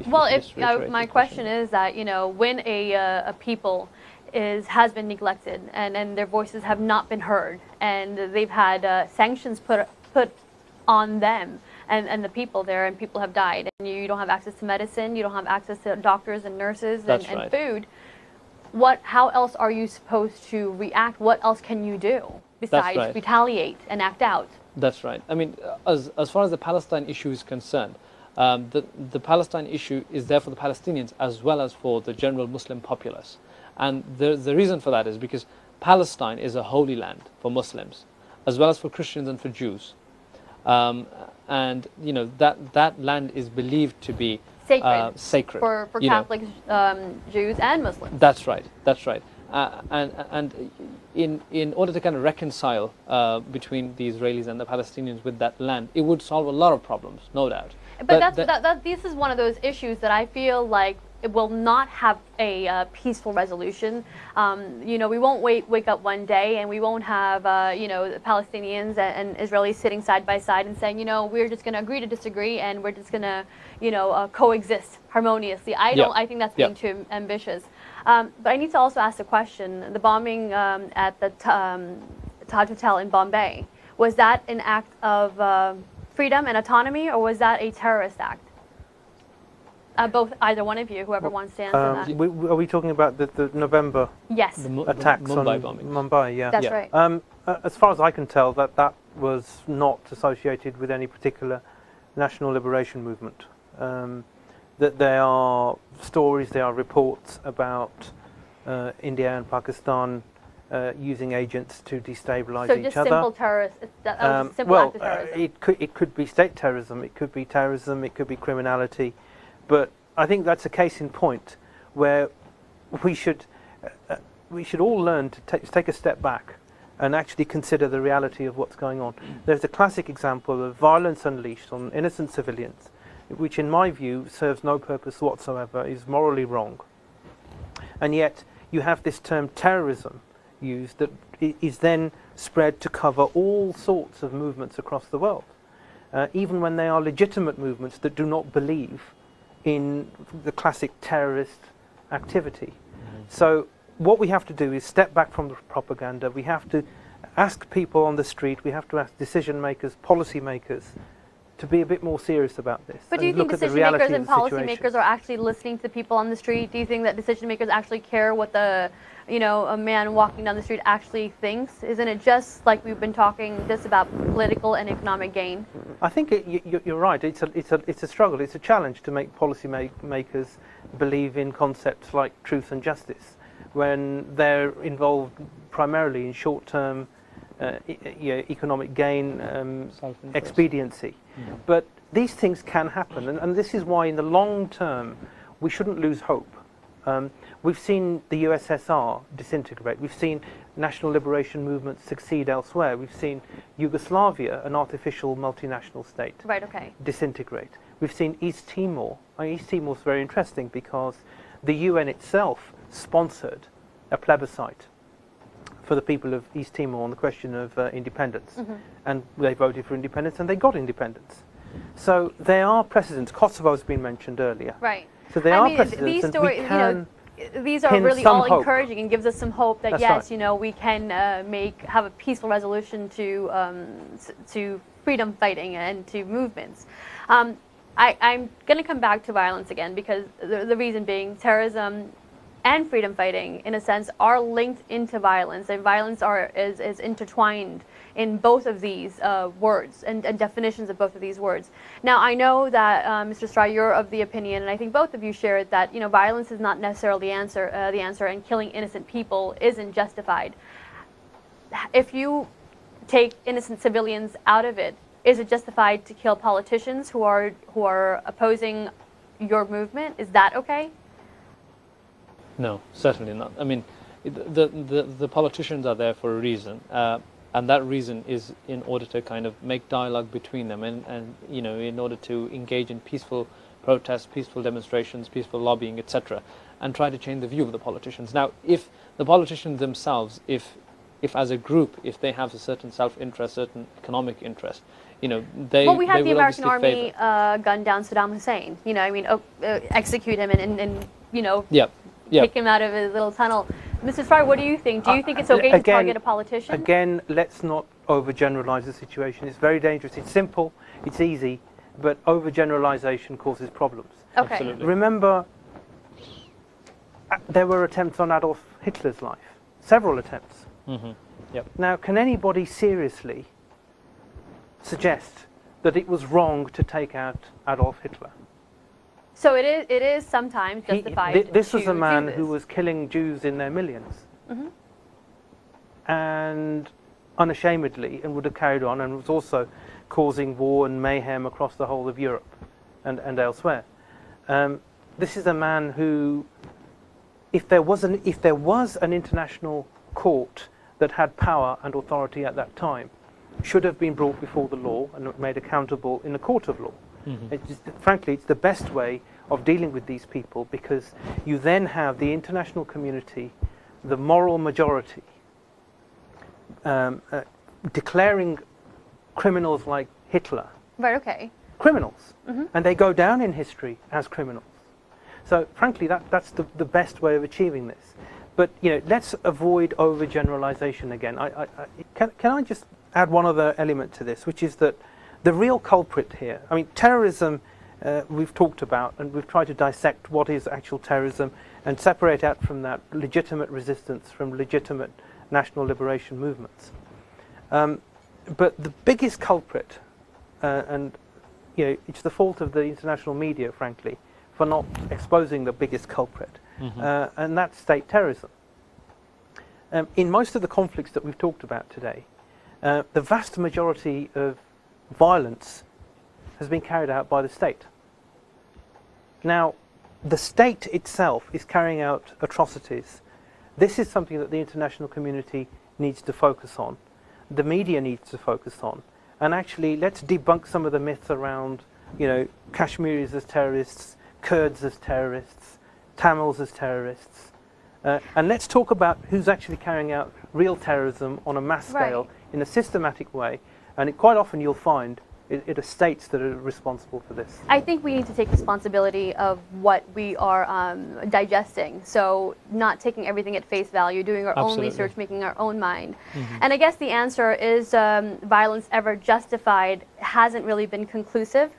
Well, you just reiterate my the question is that, when a people has been neglected and their voices have not been heard, and they've had sanctions put on them and the people there, and people have died, and you don't have access to medicine, you don't have access to doctors and nurses and food. How else are you supposed to react? What else can you do besides retaliate and act out? That's right. I mean, as far as the Palestine issue is concerned, the Palestine issue is there for the Palestinians as well as for the general Muslim populace. And the reason for that is because Palestine is a holy land for Muslims, as well as for Christians and for Jews. And that land is believed to be sacred for Catholics, Jews, and Muslims. That's right. That's right. And in order to kind of reconcile between the Israelis and the Palestinians with that land, it would solve a lot of problemmes, no doubt. But this is one of those issues that I feel like it will not have a peaceful resolution. We won't wake up one day and we won't have the Palestinians and Israelis sitting side by side and saying, we're just going to agree to disagree and we're just going to coexist harmoniously. I think that's being too ambitious. But I need to also ask the question: the bombing at the Taj Hotel in Bombay, was that an act of freedom and autonomy, or was that a terrorist act? Either one of you, whoever wants to answer that. Are we talking about the November attacks the Mumbai on bombing. Mumbai? Yeah, that's right. As far as I can tell, that was not associated with any particular national liberation movement. That there are stories, there are reports about India and Pakistan using agents to destabilize each other. So just simple terrorists. Simple act of terrorism. It could be state terrorism, it could be terrorism, it could be criminality. But I think that's a case in point where we should all learn to take a step back and actually consider the reality of what's going on. There's a classic example of violence unleashed on innocent civilians, which in my view serves no purpose whatsoever, is morally wrong. And yet you have this term terrorism used that is then spread to cover all sorts of movements across the world, even when they are legitimate movements that do not believe in the classic terrorist activity. So what we have to do is step back from the propaganda. We have to ask people on the street, we have to ask decision makers, policy makers, to be a bit more serious about this. But do you think decision makers and policy makers are actually listening to people on the street? Do you think that decision makers actually care what a man walking down the street actually thinks? Isn't it just like we've been talking just about political and economic gain? I think you're right. It's a struggle. It's a challenge to make policy makers believe in concepts like truth and justice when they're involved primarily in short-term economic gain, expediency. But these things can happen, and this is why in the long term we shouldn't lose hope. We've seen the USSR disintegrate. We've seen national liberation movements succeed elsewhere. We've seen Yugoslavia, an artificial multinational state, disintegrate. We've seen East Timor. East Timor is very interesting because the UN itself sponsored a plebiscite for the people of East Timor on the question of independence. And they voted for independence and they got independence. So there are precedents. Kosovo has been mentioned earlier. Right. So there are precedents, these and stories, we can these are really all hope. encouraging and gives us some hope that That's yes, we can have a peaceful resolution to freedom fighting and to movements. I'm going to come back to violence again because the reason being terrorism and freedom fighting, in a sense, are linked into violence, and violence is intertwined in both of these words and definitions of both of these words. Now, I know that Mr. Stry, you're of the opinion, and I think both of you share it, that violence is not necessarily the answer, and killing innocent people isn't justified. If you take innocent civilians out of it, is it justified to kill politicians who are opposing your movement? Is that okay? No, certainly not. I mean, the politicians are there for a reason, and that reason is in order to kind of make dialogue between them, and in order to engage in peaceful protests, peaceful demonstrations, peaceful lobbying, etc., and try to change the view of the politicians. Now, if the politicians themselves, if if as a group, if they have a certain self-interest, certain economic interest, you know, they Well, we had they the will American obviously army gun down Saddam Hussein. You know, I mean, execute him and you know, Yep. Yep. take him out of his little tunnel. Mrs. Fryer, what do you think? Do you think it's okay to target a politician? Again, let's not overgeneralize the situation. It's very dangerous. It's simple, it's easy, but overgeneralization causes problems. Okay. Absolutely. Remember, there were attempts on Adolf Hitler's life, several attempts. Mm-hmm. Yep. Now, can anybody seriously suggest that it was wrong to take out Adolf Hitler? So it is sometimes justified. This was to a man do who this. was killing Jews in their millions. Mhm. And unashamedly, and would have carried on, and was also causing war and mayhem across the whole of Europe and elsewhere. This is a man who, if there was an international court that had power and authority at that time, should have been brought before the law and made accountable in a court of law. Mm-hmm. Frankly, it's the best way of dealing with these people, because you then have the international community, the moral majority, declaring criminals like Hitler Right. Okay. criminals, Mm-hmm. and they go down in history as criminals. So, frankly, that's the best way of achieving this. But you know, let's avoid overgeneralization again. Can I just add one other element to this, which is that the real culprit here, I mean, terrorism, we've talked about, and we've tried to dissect what is actual terrorism and separate out from that legitimate resistance from legitimate national liberation movements. But the biggest culprit, and you know, it's the fault of the international media, frankly, for not exposing the biggest culprit, and that's state terrorism. In most of the conflicts that we've talked about today, the vast majority of violence has been carried out by the state. Now, the state itself is carrying out atrocities. This is something that the international community needs to focus on, the media needs to focus on, and actually let's debunk some of the myths around, you know, Kashmiris as terrorists, Kurds as terrorists, Tamils as terrorists, and let's talk about who's actually carrying out real terrorism on a mass scale, Right. in a systematic way, and quite often you'll find it are states that are responsible for this. I think we need to take responsibility of what we are digesting. So not taking everything at face value, doing our own Absolutely. research, making our own mind. And I guess the answer is violence ever justified hasn't really been conclusive.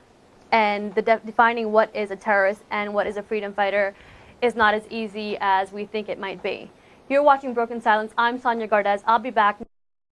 And defining what is a terrorist and what is a freedom fighter is not as easy as we think it might be. You're watching Broken Silence. I'm Sonia Gardez. I'll be back.